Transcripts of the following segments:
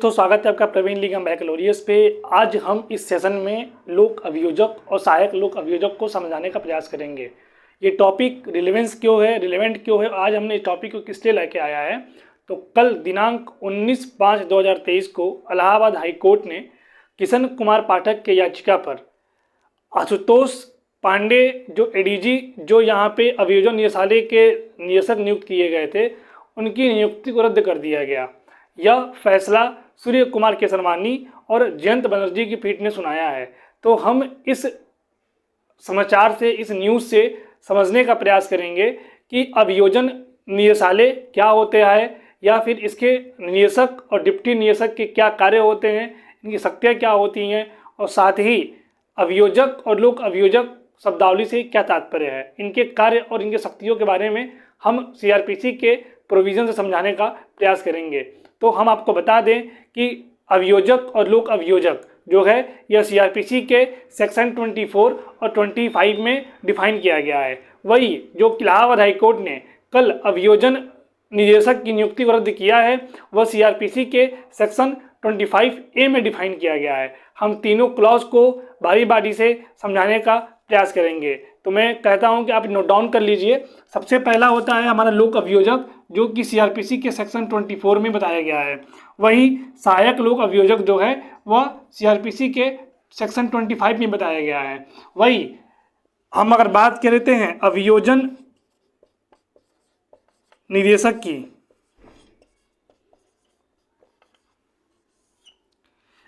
दोस्तों, स्वागत है आपका प्रवीण लिंगम बैकलोरियस पे। आज हम इस सेशन में लोक अभियोजक और सहायक लोक अभियोजक को समझाने का प्रयास करेंगे। ये टॉपिक रिलेवेंट क्यों है, आज हमने इस टॉपिक को किस लिए लेके आया है। तो कल दिनांक 19/5/2023 को इलाहाबाद हाई कोर्ट ने किशन कुमार पाठक के याचिका पर आशुतोष पांडे जो एडीजी जो यहाँ पे अभियोजन निदेशालय के निदेशक नियुक्त किए गए थे, उनकी नियुक्ति को रद्द कर दिया गया। यह फैसला सूर्य कुमार केसरवानी और जयंत बनर्जी की पीठ ने सुनाया है। तो हम इस समाचार से, इस न्यूज़ से समझने का प्रयास करेंगे कि अभियोजन निदेशालय क्या होते हैं, या फिर इसके निदेशक और डिप्टी निदेशक के क्या कार्य होते हैं, इनकी शक्तियाँ क्या होती हैं, और साथ ही अभियोजक और लोक अभियोजक शब्दावली से क्या तात्पर्य है। इनके कार्य और इनके शक्तियों के बारे में हम सीआरपीसी के प्रोविज़न से समझाने का प्रयास करेंगे। तो हम आपको बता दें कि अभियोजक और लोक अभियोजक जो है यह सीआरपीसी के सेक्शन 24 और 25 में डिफाइन किया गया है। वही जो इलाहाबाद हाई कोर्ट ने कल अभियोजन निदेशक की नियुक्ति को रद्द किया है, वह सीआरपीसी के सेक्शन 25A में डिफाइन किया गया है। हम तीनों क्लॉज को बारी बारी से समझाने का प्रयास करेंगे। तो मैं कहता हूं कि आप नोट डाउन कर लीजिए। सबसे पहला होता है हमारा लोक अभियोजक, जो कि सीआरपीसी के सेक्शन 24 में बताया गया है। वही सहायक लोक अभियोजक जो है वह सीआरपीसी के सेक्शन 25 में बताया गया है। वही हम अगर बात कर लेते हैं अभियोजन निदेशक की,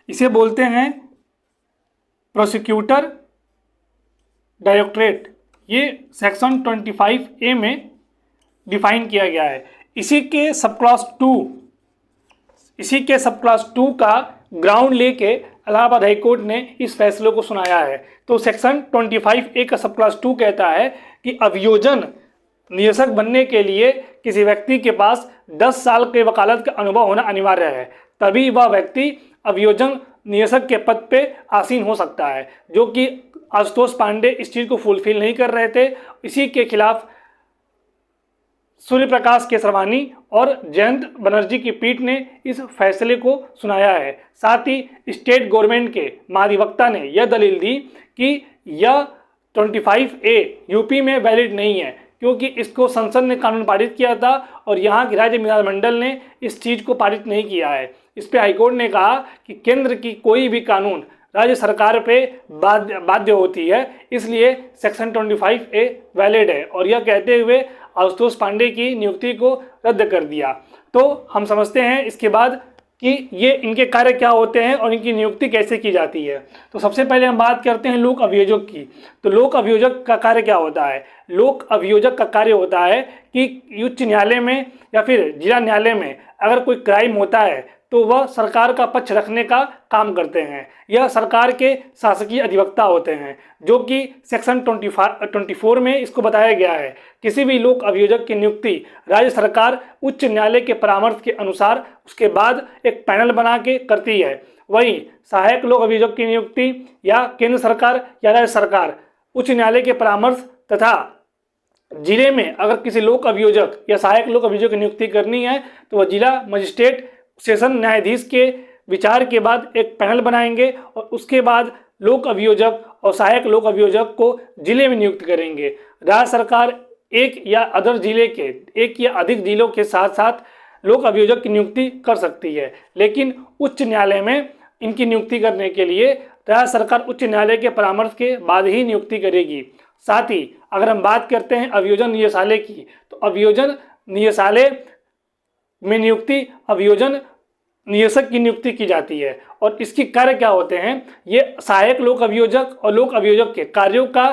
इसे बोलते हैं प्रोसिक्यूटर डायरेक्टरेट। ये सेक्शन 25A में डिफाइन किया गया है। इसी के सब क्लास 2 का ग्राउंड लेके इलाहाबाद हाई कोर्ट ने इस फैसले को सुनाया है। तो सेक्शन 25A का सब क्लास 2 कहता है कि अभियोजन निदेशक बनने के लिए किसी व्यक्ति के पास 10 साल के वकालत का अनुभव होना अनिवार्य है, तभी वह व्यक्ति अभियोजन निदेशक के पद पे आसीन हो सकता है। जो कि आशुतोष पांडे इस चीज़ को फुलफिल नहीं कर रहे थे। इसी के खिलाफ सूर्य प्रकाश केसरवानी और जयंत बनर्जी की पीठ ने इस फैसले को सुनाया है। साथ ही स्टेट गवर्नमेंट के महाधिवक्ता ने यह दलील दी कि यह 25A यूपी में वैलिड नहीं है, क्योंकि इसको संसद ने कानून पारित किया था और यहाँ की राज्य विधानमंडल ने इस चीज़ को पारित नहीं किया है। इस पे हाईकोर्ट ने कहा कि केंद्र की कोई भी कानून राज्य सरकार पे बाध्य होती है, इसलिए सेक्शन 25A वैलिड है, और यह कहते हुए आशुतोष पांडे की नियुक्ति को रद्द कर दिया। तो हम समझते हैं इसके बाद कि ये इनके कार्य क्या होते हैं और इनकी नियुक्ति कैसे की जाती है। तो सबसे पहले हम बात करते हैं लोक अभियोजक की। तो लोक अभियोजक का कार्य क्या होता है? लोक अभियोजक का कार्य होता है कि उच्च न्यायालय में या फिर जिला न्यायालय में अगर कोई क्राइम होता है तो वह सरकार का पक्ष रखने का काम करते हैं। यह सरकार के शासकीय अधिवक्ता होते हैं, जो कि सेक्शन 24 में इसको बताया गया है। किसी भी लोक अभियोजक की नियुक्ति राज्य सरकार उच्च न्यायालय के परामर्श के अनुसार उसके बाद एक पैनल बना के करती है। वहीं सहायक लोक अभियोजक की नियुक्ति या केंद्र सरकार या राज्य सरकार उच्च न्यायालय के परामर्श तथा जिले में अगर किसी लोक अभियोजक या सहायक लोक अभियोजक की नियुक्ति करनी है तो वह जिला मजिस्ट्रेट सेशन न्यायाधीश के विचार के बाद एक पैनल बनाएंगे और उसके बाद लोक अभियोजक और सहायक लोक अभियोजक को जिले में नियुक्त करेंगे। राज्य सरकार एक या अधिक जिलों के साथ साथ लोक अभियोजक की नियुक्ति कर सकती है, लेकिन उच्च न्यायालय में इनकी नियुक्ति करने के लिए राज्य सरकार उच्च न्यायालय के परामर्श के बाद ही नियुक्ति करेगी। साथ ही अगर हम बात करते हैं अभियोजन निदेशालय की, तो अभियोजन निदेशालय में नियुक्ति अभियोजन निदेशक की नियुक्ति की जाती है, और इसके कार्य क्या होते हैं ये सहायक लोक अभियोजक और लोक अभियोजक के कार्यों का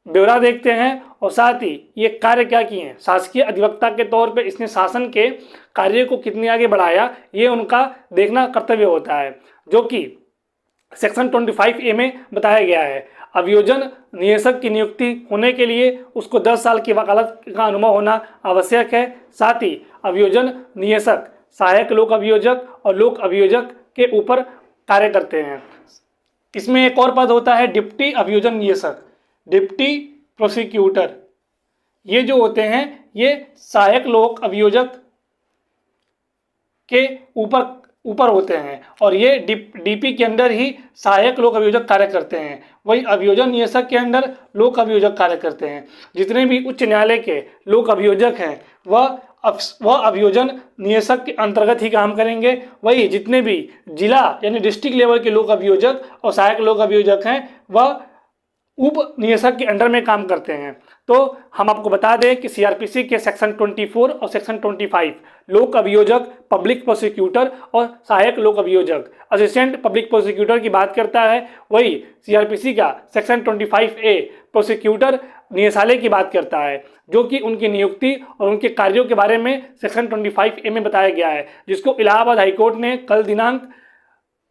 ब्यौरा देखते हैं, और साथ ही ये कार्य क्या किए हैं शासकीय अधिवक्ता के तौर पे इसने शासन के कार्य को कितने आगे बढ़ाया, ये उनका देखना कर्तव्य होता है, जो कि सेक्शन 25A में बताया गया है। अभियोजन निदेशक की नियुक्ति होने के लिए उसको 10 साल की वकालत का अनुभव होना आवश्यक है। साथ ही अभियोजन निदेशक सहायक लोक अभियोजक और लोक अभियोजक के ऊपर कार्य करते हैं। इसमें एक और पद होता है डिप्टी अभियोजन निदेशक, डिप्टी प्रोसिक्यूटर। ये जो होते हैं ये सहायक लोक अभियोजक के ऊपर ऊपर होते हैं और ये डीपी के अंदर ही सहायक लोक अभियोजक कार्य करते हैं। वही अभियोजन निदेशक के अंदर लोक अभियोजक कार्य करते हैं। जितने भी उच्च न्यायालय के लोक अभियोजक हैं वह अभियोजन निदेशक के अंतर्गत ही काम करेंगे। वही जितने भी जिला यानी डिस्ट्रिक्ट लेवल के लोक अभियोजक और सहायक लोक अभियोजक हैं वह उप निदेशक के अंडर में काम करते हैं। तो हम आपको बता दें कि सीआरपीसी के सेक्शन 24 और सेक्शन 25 लोक अभियोजक, पब्लिक प्रोसिक्यूटर और सहायक लोक अभियोजक, असिस्टेंट पब्लिक प्रोसिक्यूटर की बात करता है। वही सीआरपीसी का सेक्शन 25A प्रोसिक्यूटर निदेशालय की बात करता है, जो कि उनकी नियुक्ति और उनके कार्यों के बारे में सेक्शन 25A में बताया गया है, जिसको इलाहाबाद हाईकोर्ट ने कल दिनांक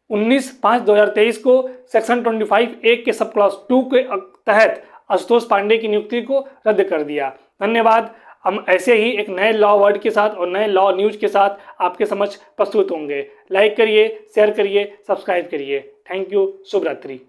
19/5/2023 को सेक्शन 25A के सब क्लॉज 2 के तहत आशुतोष पांडे की नियुक्ति को रद्द कर दिया। धन्यवाद। हम ऐसे ही एक नए लॉ वर्ड के साथ और नए लॉ न्यूज के साथ आपके समक्ष प्रस्तुत होंगे। लाइक करिए, शेयर करिए, सब्सक्राइब करिए। Thank you. शुभ रात्रि।